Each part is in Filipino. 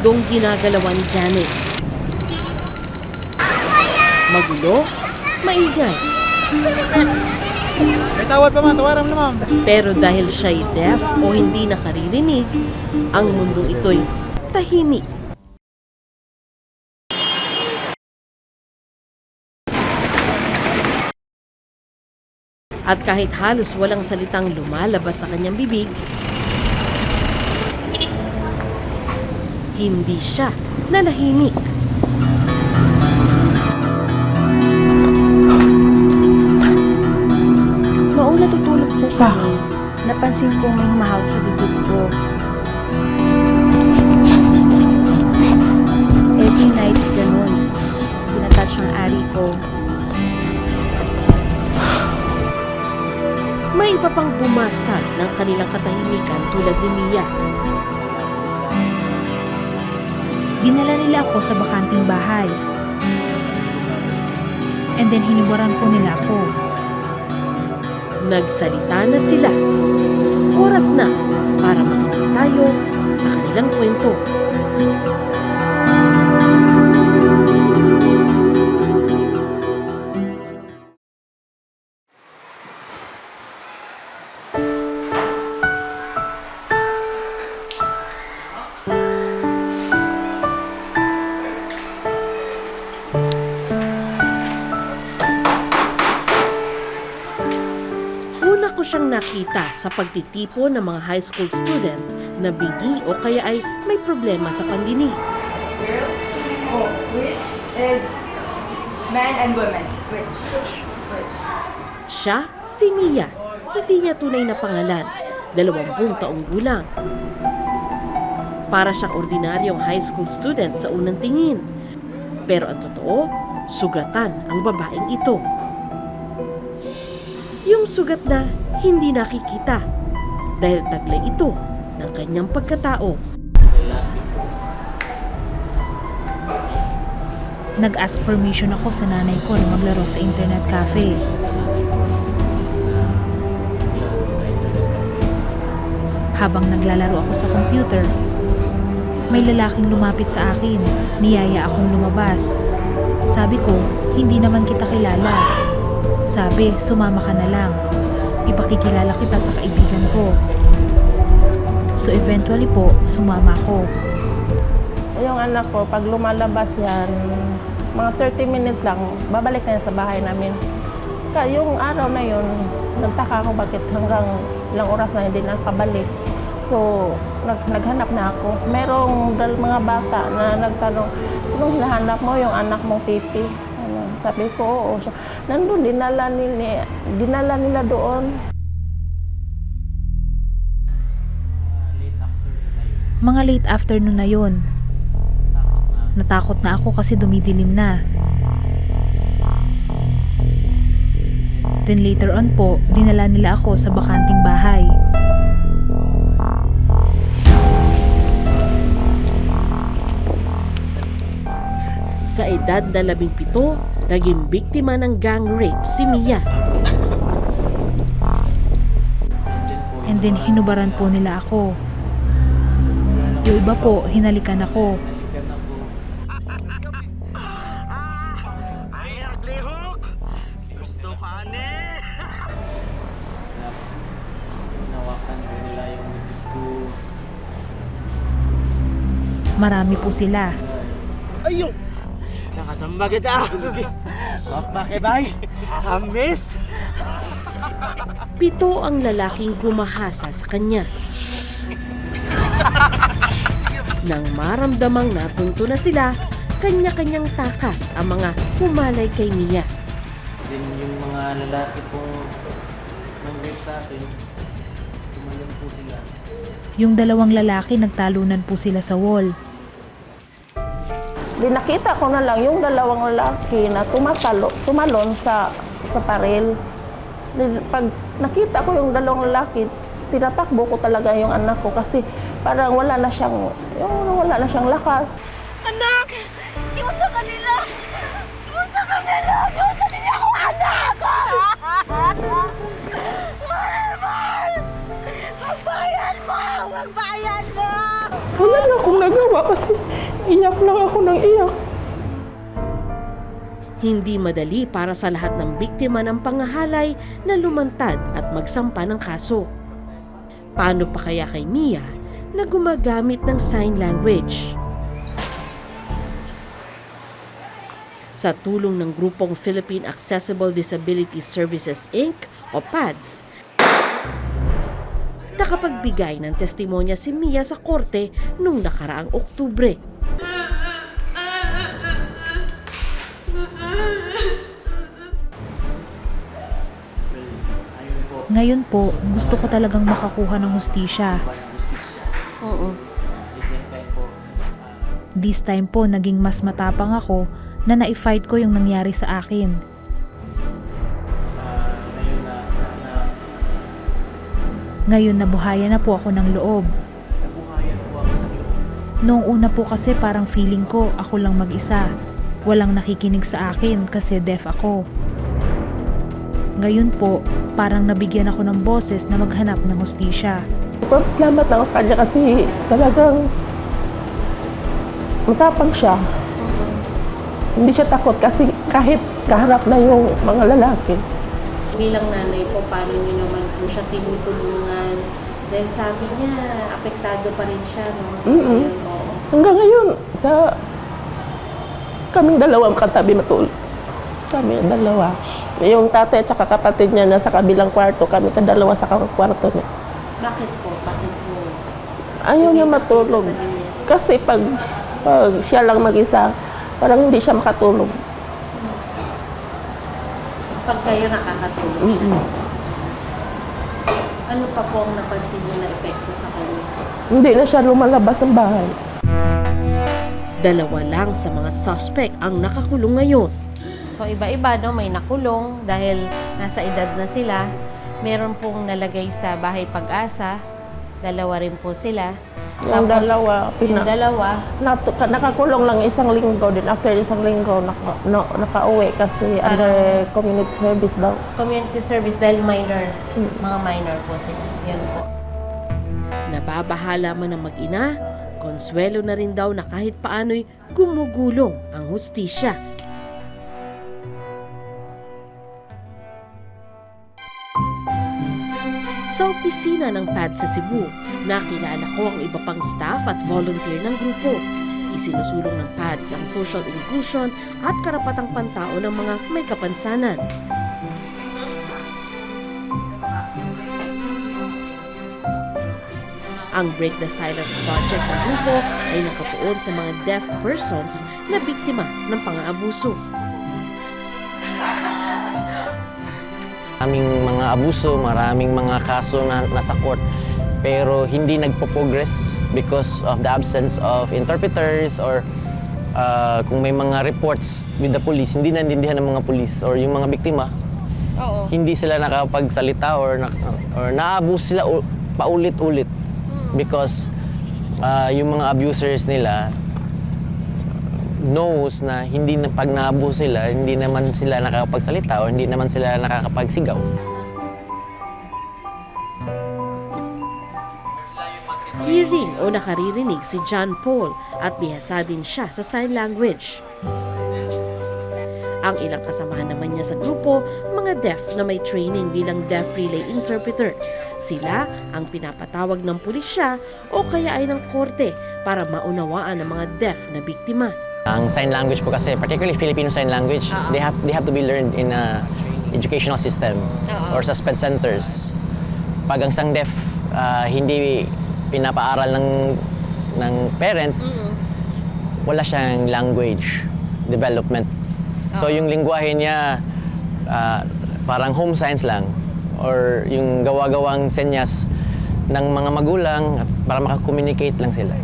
mundong ginagalawan ni Janice. Magulo, maingay. May tawad pa man, tawaran mo na ma'am. Pero dahil siya'y deaf o hindi nakaririnig, ang mundong ito'y tahimik. At kahit halos walang salitang lumalabas sa kanyang bibig, hindi siya nanahimik. Noong natutulog po kami, napansin kong may humahawak sa dibdib ko. Every night, ganun. Tinatouch ang ari ko. May iba pang bumasag ng kanilang katahimikan tulad ni Mia. Dinala nila ako sa bakanting bahay. And then hiniburan po nila ako. Nagsalita na sila. Oras na para makinig tayo sa kanilang kwento. Una ko siyang nakita sa pagtitipon ng mga high school student na bingi o kaya ay may problema sa pandinig. Oh, which is men and women? Which? Siya, si Mia. Hindi niya tunay na pangalan. 20 taong gulang. Para siyang ordinaryong high school student sa unang tingin. Pero ang totoo, sugatan ang babaeng ito. Yung sugat na hindi nakikita dahil taglay ito ng kanyang pagkatao. Nag-ask permission ako sa nanay ko na maglaro sa internet cafe. Habang naglalaro ako sa computer, may lalaking lumapit sa akin. Niyaya akong lumabas. Sabi ko, hindi naman kita kilala. Sabi, sumama ka na lang. Ipakikilala kita sa kaibigan ko. So eventually po, sumama ako. Yung anak ko, pag lumalabas yan, mga 30 minutes lang, babalik na yan sa bahay namin. Yung araw na yun, nagtaka ako bakit hanggang ilang oras na hindi nakabalik. So, naghanap na ako. Merong mga bata na nagtanong, sinong hinahanap mo? Yung anak mong pipi. Sabi ko, oo. So, nandun, dinala nila doon. Mga late afternoon na yon. Natakot na ako kasi dumidilim na. Then later on po, dinala nila ako sa bakanting bahay. Sa edad na 17, naging biktima ng gang rape si Mia. And then hinubaran po nila ako. Yung iba po, hinalikan ako. Marami po sila. Ayun! Nakasamba kita! Bakit Miss? 7 ang lalaking gumahasa sa kanya. Nang maramdamang natunto na sila, kanya-kanyang takas ang mga humalay kay Mia. Then yung mga lalaki po nag-rape sa akin, tumalon po sila. Yung 2 lalaki nagtalunan po sila sa wall. Di nakita ko na lang yung 2 lalaki na tumalon sa parel. Pag nakita ko yung 2 lalaki, tinatakbo ko talaga yung anak ko kasi parang wala na siyang lakas. Anak! Yun sa kanila! Yun sa kanila! Yun sa kanila akong anak! Normal! Magbayan mo! Magbayan mo! Wala na akong nagawa kasi Iyak lang ako ng iyak. Hindi madali para sa lahat ng biktima ng pangahalay na lumantad at magsampa ng kaso. Paano pa kaya kay Mia na gumagamit ng sign language? Sa tulong ng grupong Philippine Accessible Disability Services Inc. o PADS, nakapagbigay ng testimonya si Mia sa korte noong nakaraang Oktubre. Ngayon po, gusto ko talagang makakuha ng hustisya. Oo. This time po, naging mas matapang ako na na-fight ko yung nangyari sa akin. Ngayon nabuhayan na po ako ng loob. Noong una po kasi parang feeling ko ako lang mag-isa. Walang nakikinig sa akin kasi deaf ako. Ngayon po, parang nabigyan ako ng boses na maghanap ng hustisya. Salamat na ako sa kanya kasi talagang matapang siya. Hindi siya takot kasi kahit kaharap na yung mga lalaki. Bilang nanay po, paano niyo naman po siya tinutulungan? Dahil sabi niya, apektado pa rin siya, no? Hanggang ngayon, kaming dalawang katabi matulog. Kami dalawa. Yung tatay at saka kapatid niya nasa kabilang kwarto, kami kadalawa sa kwarto niya. Bakit po? Bakit po? Ayaw niya matulog. Kasi pag siya lang mag-isa, parang hindi siya makatulog. Pag kayo nakakatulog siya. Ano pa po ang napansin niyo na epekto sa kanya? Hindi na siya lumalabas ng bahay. Dalawa lang sa mga suspect ang nakakulong ngayon. So iba-iba, no? May nakulong dahil nasa edad na sila. Meron pong nalagay sa Bahay Pag-asa. Dalawa rin po sila. Yung dalawa, yung dalawa, nakakulong lang isang linggo din. After isang linggo, nakauwi kasi under community service daw. community service dahil minor. Mga minor po sila. Yan po. Nababahala man ang mag-ina, konsuelo na rin daw na kahit paano'y gumugulong ang hustisya. Sa opisina ng PAD sa Cebu, nakilala ko ang iba pang staff at volunteer ng grupo. Isinusulong ng PADS ang social inclusion at karapatang pantao ng mga may kapansanan. Ang Break the Silence Project ng grupo ay nakatuon sa mga deaf persons na biktima ng pang-aabuso. Maraming mga abuso, maraming mga kaso na nasa court pero hindi nagpo-progress because of the absence of interpreters or kung may mga reports with the police, hindi naintindihan ng mga police or yung mga biktima. Hindi sila nakapagsalita or naabuso sila paulit-ulit because yung mga abusers nila knows na hindi na pag naabuso sila, hindi naman sila nakakapagsalita o hindi naman sila nakakapagsigaw. Hearing o nakaririnig si John Paul at bihasa din siya sa sign language. Ang ilang kasamahan naman niya sa grupo, mga deaf na may training bilang deaf relay interpreter. Sila ang pinapatawag ng pulisya o kaya ay ng korte para maunawaan ng mga deaf na biktima. Ang sign language po kasi, particularly Filipino sign language, they have to be learned in a educational system or sa SPED centers. Pag ang isang deaf hindi pinapaaral ng parents, wala siyang language development. So yung lingwahe niya parang home science lang or yung gawa-gawang senyas ng mga magulang at para makakommunicate lang sila.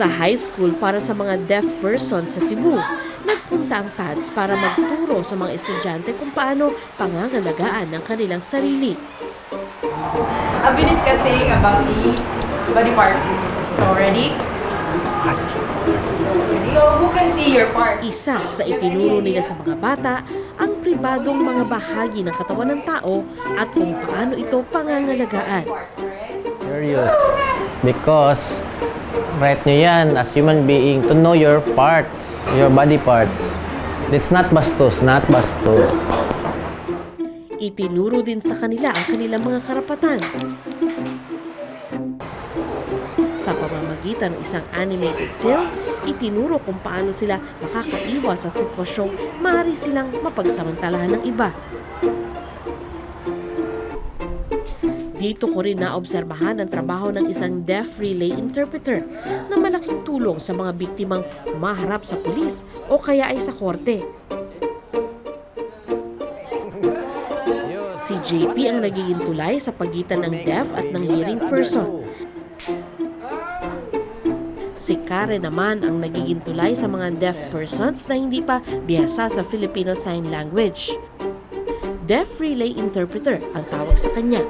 Sa high school para sa mga deaf persons sa Cebu, nagpunta ang PADS para magturo sa mga estudyante kung paano pangangalagaan ng kanilang sarili. I'll be discussing about the body parts. So, ready? So, who can see your part? Isa sa itinuro nila sa mga bata ang pribadong mga bahagi ng katawan ng tao at kung paano ito pangangalagaan. Serious. Because right nyo yan as human being to know your parts, your body parts. It's not bastos, not bastos. Itinuro din sa kanila ang kanilang mga karapatan. Sa pamamagitan ng isang animated film, itinuro kung paano sila makakaiwas sa sitwasyong maaari silang mapagsamantalahan ng iba. Dito ko rin naobserbahan ang trabaho ng isang deaf relay interpreter na malaking tulong sa mga biktimang maharap sa pulis o kaya ay sa korte. Si JP ang nagiging tulay sa pagitan ng deaf at ng hearing person. Si Karen naman ang nagiging tulay sa mga deaf persons na hindi pa bihasa sa Filipino Sign Language. Deaf relay interpreter ang tawag sa kanya.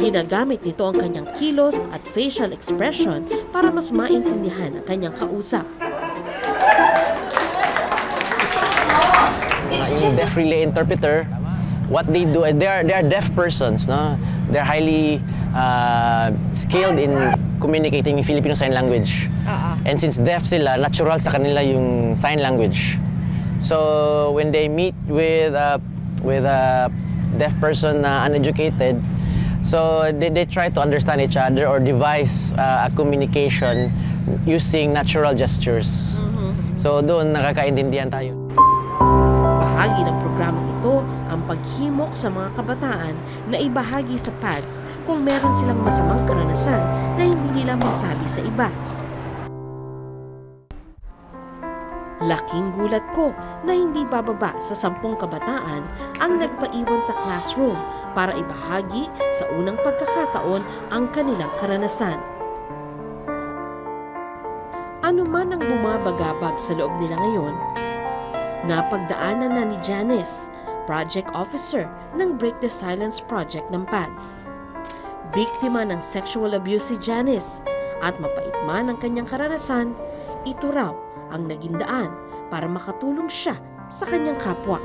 Ginagamit nito ang kanyang kilos at facial expression para mas maintindihan ang kanyang kausap. Yung deaf relay interpreter, what they do, they are deaf persons, no? They're highly skilled in communicating in Filipino Sign Language. And since deaf sila, natural sa kanila yung sign language. So when they meet with a deaf person na uneducated, so they try to understand each other or devise a communication using natural gestures. So doon nakakaintindihan tayo. Bahagi ng programang ito ang paghimok sa mga kabataan na ibahagi sa PADS kung meron silang masamang karanasan na hindi nila masabi sa iba. Laking gulat ko na hindi bababa sa 10 kabataan ang nagpaiwan sa classroom para ibahagi sa unang pagkakataon ang kanilang karanasan. Ano man ang bumabagabag sa loob nila ngayon, napagdaanan na ni Janice, project officer ng Break the Silence project ng PADS. Biktima ng sexual abuse si Janice at mapait man ang kanyang karanasan, ito raw ang naging daan para makatulong siya sa kanyang kapwa.